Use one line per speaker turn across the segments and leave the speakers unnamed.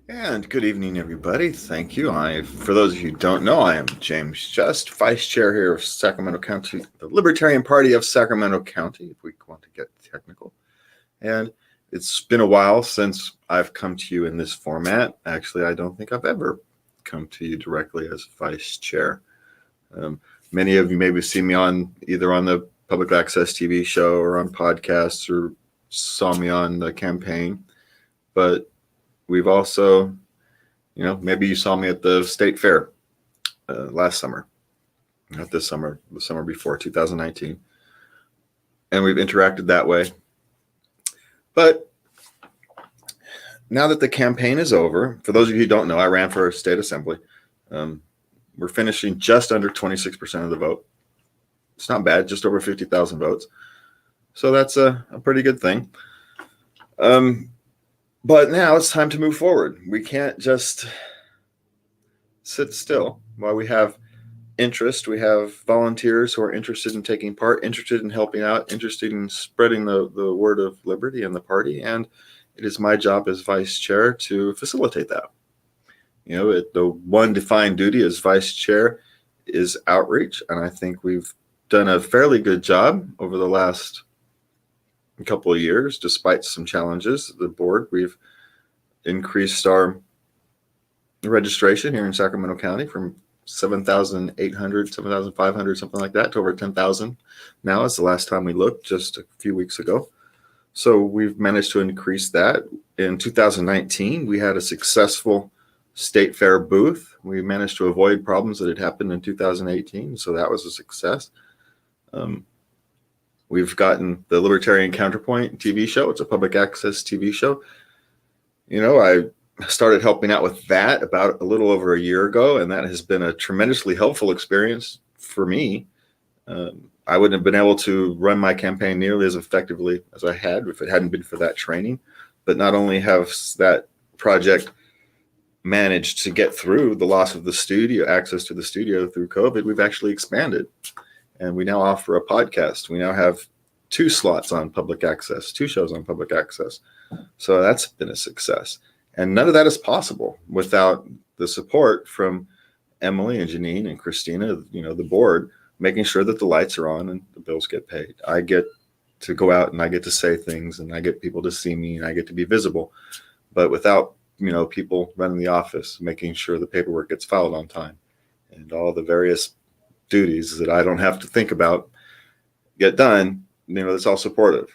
And good evening, everybody. Thank you. For those of you who don't know, I am James Just, Vice Chair here of Sacramento County, the Libertarian Party of Sacramento County, if we want to get technical. And it's been a while since I've come to you in this format. Actually, I don't think I've ever come to you directly as Vice Chair. Many of you maybe see me either on the public access TV show or on podcasts or saw me on the campaign, but we've also, maybe you saw me at the state fair last summer, not this summer, the summer before, 2019. And we've interacted that way. But now that the campaign is over, for those of you who don't know, I ran for state assembly. We're finishing just under 26% of the vote. It's not bad, just over 50,000 votes. So that's a pretty good thing. But now it's time to move forward. We can't just sit still while we have interest. We have volunteers who are interested in taking part, interested in helping out, interested in spreading the word of liberty and the party. And it is my job as vice chair to facilitate that. The one defined duty as vice chair is outreach. And I think we've done a fairly good job over the last couple of years, despite some challenges. The board, we've increased our registration here in Sacramento County from 7,800, 7,500, something like that, to over 10,000 now. It's the last time we looked, just a few weeks ago. So we've managed to increase that. In 2019, we had a successful state fair booth. We managed to avoid problems that had happened in 2018, so that was a success. We've gotten the Libertarian Counterpoint TV show. It's a public access TV show. I started helping out with that about a little over a year ago, and that has been a tremendously helpful experience for me. I wouldn't have been able to run my campaign nearly as effectively as I had if it hadn't been for that training. But not only has that project managed to get through the loss of the studio, access to the studio through COVID, we've actually expanded. And we now offer a podcast. We now have 2 slots on public access, 2 shows on public access. So that's been a success. And none of that is possible without the support from Emily and Janine and Christina, the board, making sure that the lights are on and the bills get paid. I get to go out and I get to say things and I get people to see me and I get to be visible. But without, people running the office, making sure the paperwork gets filed on time and all the various duties that I don't have to think about get done, it's all supportive.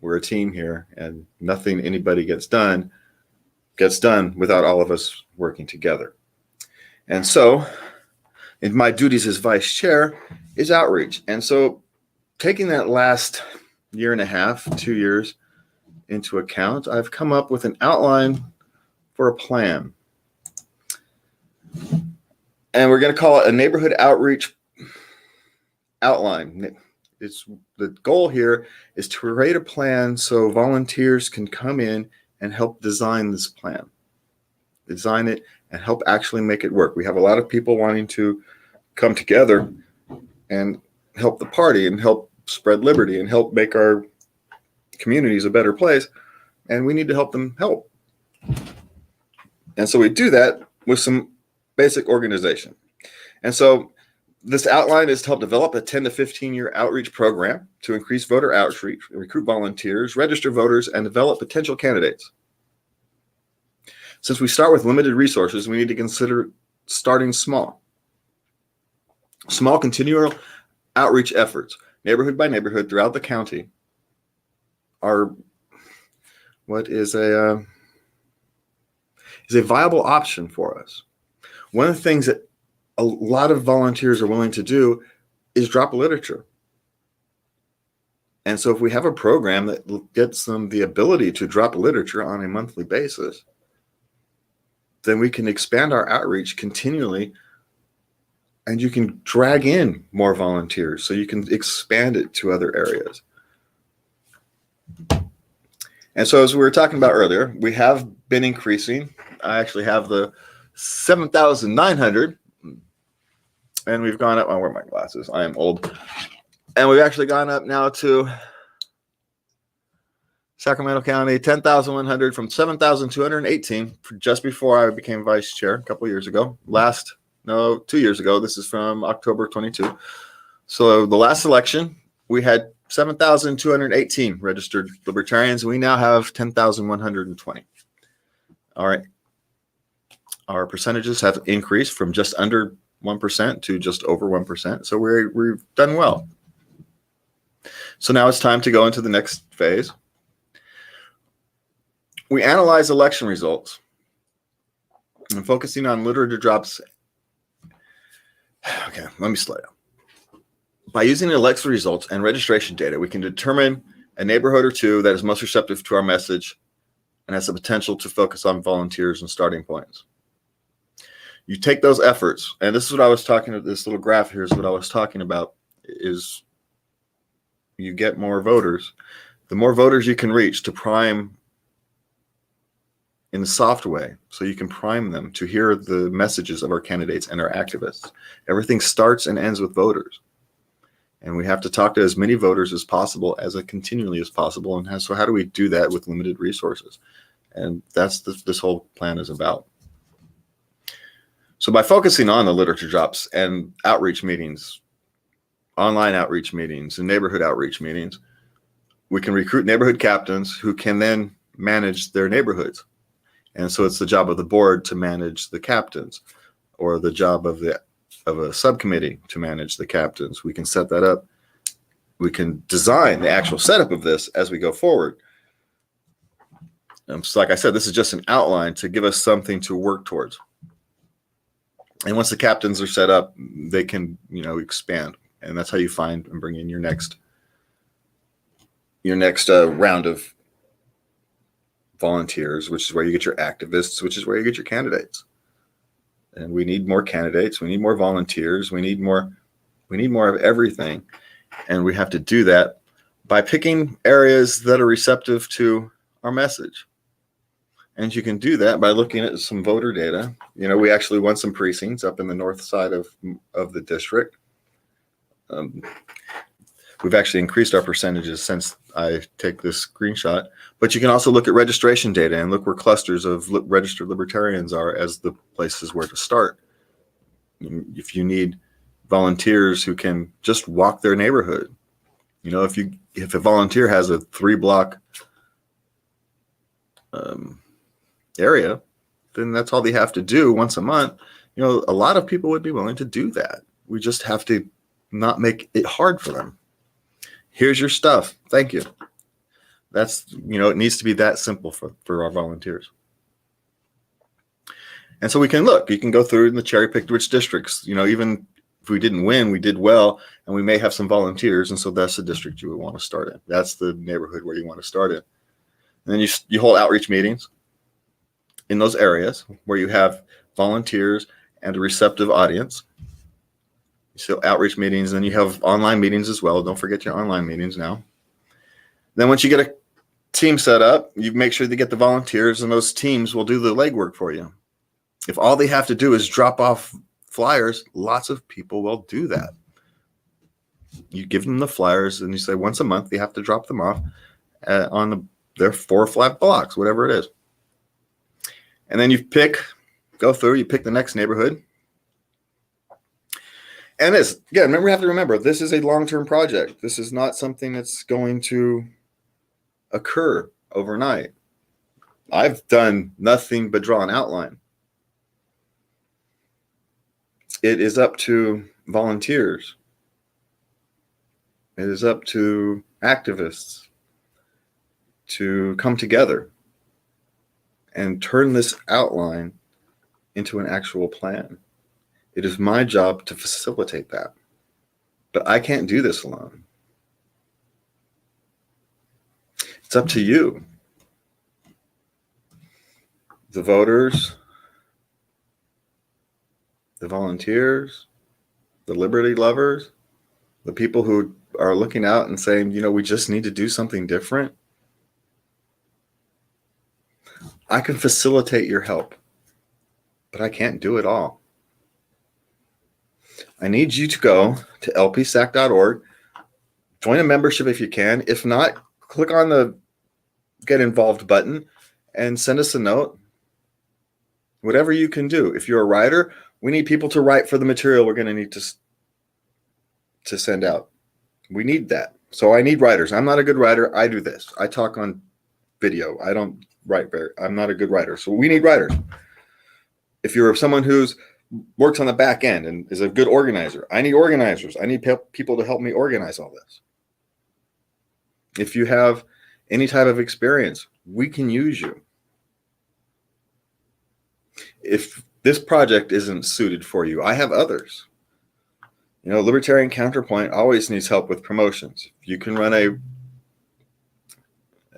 We're a team here, and nothing anybody gets done without all of us working together. And so in my duties as vice chair is outreach. And so taking that last year and a half, 2 years into account, I've come up with an outline for a plan. And we're going to call it a neighborhood outreach outline. The goal here is to create a plan so volunteers can come in and help design this plan, design it and help actually make it work. We have a lot of people wanting to come together and help the party and help spread liberty and help make our communities a better place. And we need to help them help. And so we do that with some basic organization. And so this outline is to help develop a 10 to 15-year outreach program to increase voter outreach, recruit volunteers, register voters, and develop potential candidates. Since we start with limited resources, we need to consider starting small. Small continual outreach efforts, neighborhood by neighborhood throughout the county, are what is a viable option for us. One of the things that a lot of volunteers are willing to do is drop literature. And so if we have a program that gets them the ability to drop literature on a monthly basis, then we can expand our outreach continually, and you can drag in more volunteers so you can expand it to other areas. And so as we were talking about earlier, we have been increasing. I actually have the 7,900. And we've gone up. I wear my glasses. I am old. And we've actually gone up now to Sacramento County, 10,100 from 7,218 just before I became vice chair a couple years ago. 2 years ago. This is from October 22. So the last election, we had 7,218 registered libertarians. We now have 10,120. All right. Our percentages have increased from just under 1% to just over 1%. So we've done well. So now it's time to go into the next phase. We analyze election results and focusing on literature drops. Okay, let me slow down. By using election results and registration data, we can determine a neighborhood or two that is most receptive to our message and has the potential to focus on volunteers and starting points. You take those efforts, and this is what I was talking about. This little graph here is what I was talking about, is you get more voters. The more voters you can reach to prime in a soft way, so you can prime them to hear the messages of our candidates and our activists. Everything starts and ends with voters. And we have to talk to as many voters as possible, as continually as possible. And so how do we do that with limited resources? And that's this whole plan is about. So by focusing on the literature drops and outreach meetings, online outreach meetings and neighborhood outreach meetings, we can recruit neighborhood captains who can then manage their neighborhoods. And so it's the job of the board to manage the captains, or the job of a subcommittee to manage the captains. We can set that up. We can design the actual setup of this as we go forward. So like I said, this is just an outline to give us something to work towards. And once the captains are set up, they can, expand. And that's how you find and bring in your next round of volunteers, which is where you get your activists, which is where you get your candidates. And we need more candidates. We need more volunteers. We need more of everything. And we have to do that by picking areas that are receptive to our message. And you can do that by looking at some voter data. We actually won some precincts up in the north side of the district. We've actually increased our percentages since I take this screenshot. But you can also look at registration data and look where clusters of registered libertarians are as the places where to start. If you need volunteers who can just walk their neighborhood, if a volunteer has a 3-block area, then that's all they have to do once a month. A lot of people would be willing to do that. We just have to not make it hard for them. Here's your stuff. Thank you. That's, it needs to be that simple for our volunteers. And so you can go through in the cherry picked which districts, even if we didn't win, we did well, and we may have some volunteers. And so that's the district you would want to start in. That's the neighborhood where you want to start in. And then you hold outreach meetings in those areas where you have volunteers and a receptive audience. So outreach meetings, and then you have online meetings as well. Don't forget your online meetings now. Then once you get a team set up, you make sure to get the volunteers, and those teams will do the legwork for you. If all they have to do is drop off flyers, lots of people will do that. You give them the flyers, and you say once a month they have to drop them off on their 4 or 5 blocks, whatever it is. And then you pick the next neighborhood. And this, again, we have to remember, this is a long-term project. This is not something that's going to occur overnight. I've done nothing but draw an outline. It is up to volunteers. It is up to activists to come together and turn this outline into an actual plan. It is my job to facilitate that. But I can't do this alone. It's up to you. The voters, the volunteers, the liberty lovers, the people who are looking out and saying, we just need to do something different. I can facilitate your help, but I can't do it all. I need you to go to lpsac.org, join a membership if you can. If not, click on the get involved button and send us a note. Whatever you can do. If you're a writer, we need people to write for the material we're going to need to send out. We need that. So I need writers. I'm not a good writer. I do this. I talk on video. I don't write I'm not a good writer. So we need writers. If you're someone who's works on the back end and is a good organizer, I need organizers. I need people to help me organize all this. If you have any type of experience, we can use you. If this project isn't suited for you, I have others. Libertarian Counterpoint always needs help with promotions. If you can run an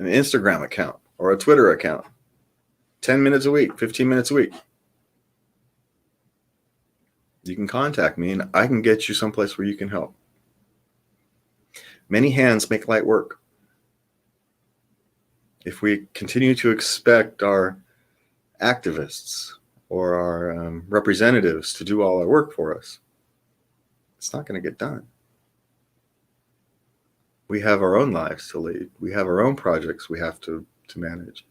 Instagram account or a Twitter account, 10 minutes a week, 15 minutes a week, you can contact me and I can get you someplace where you can help. Many hands make light work. If we continue to expect our activists or our representatives to do all our work for us, it's not going to get done. We have our own lives to lead. We have our own projects we have to manage.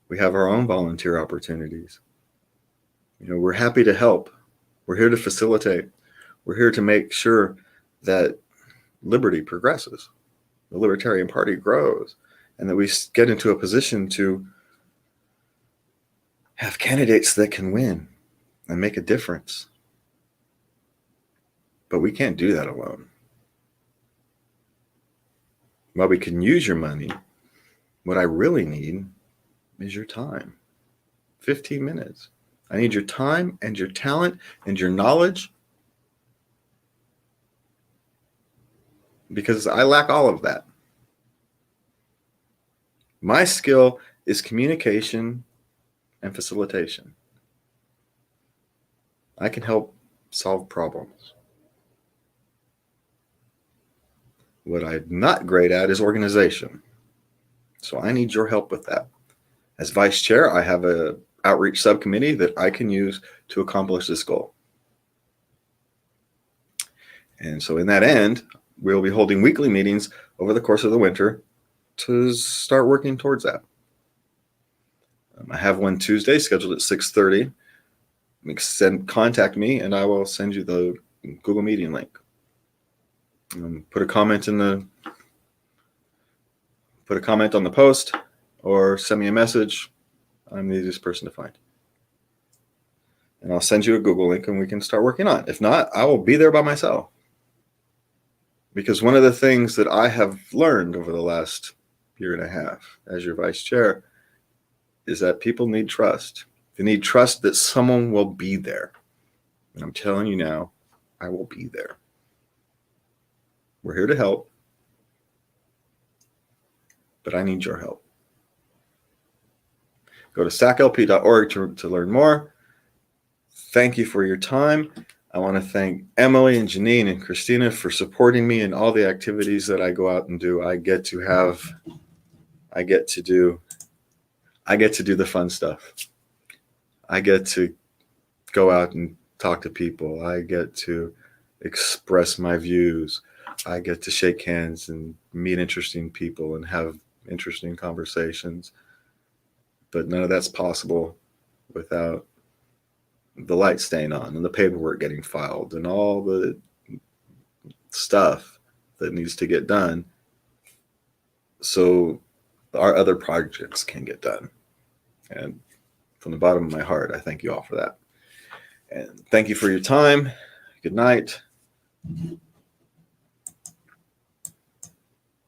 We have our own volunteer opportunities. We're happy to help. We're here to facilitate. We're here to make sure that liberty progresses, the Libertarian Party grows, and that we get into a position to have candidates that can win and make a difference. But we can't do that alone. While we can use your money, what I really need is your time. 15 minutes. I need your time and your talent and your knowledge, because I lack all of that. My skill is communication and facilitation. I can help solve problems. What I'm not great at is organization. So I need your help with that. As vice chair, I have an outreach subcommittee that I can use to accomplish this goal. And so in that end, we'll be holding weekly meetings over the course of the winter to start working towards that. I have one Tuesday scheduled at 6:30. Contact me and I will send you the Google Meeting link. Put a comment on the post or send me a message. I'm the easiest person to find. And I'll send you a Google link and we can start working on it. If not, I will be there by myself. Because one of the things that I have learned over the last year and a half as your vice chair is that people need trust. They need trust that someone will be there. And I'm telling you now, I will be there. We're here to help, but I need your help. Go to saclp.org to learn more. Thank you for your time. I want to thank Emily and Janine and Christina for supporting me in all the activities that I go out and do. I get to do the fun stuff. I get to go out and talk to people. I get to express my views. I get to shake hands and meet interesting people and have interesting conversations. But none of that's possible without the light staying on and the paperwork getting filed and all the stuff that needs to get done so our other projects can get done. And from the bottom of my heart, I thank you all for that. And thank you for your time. Good night.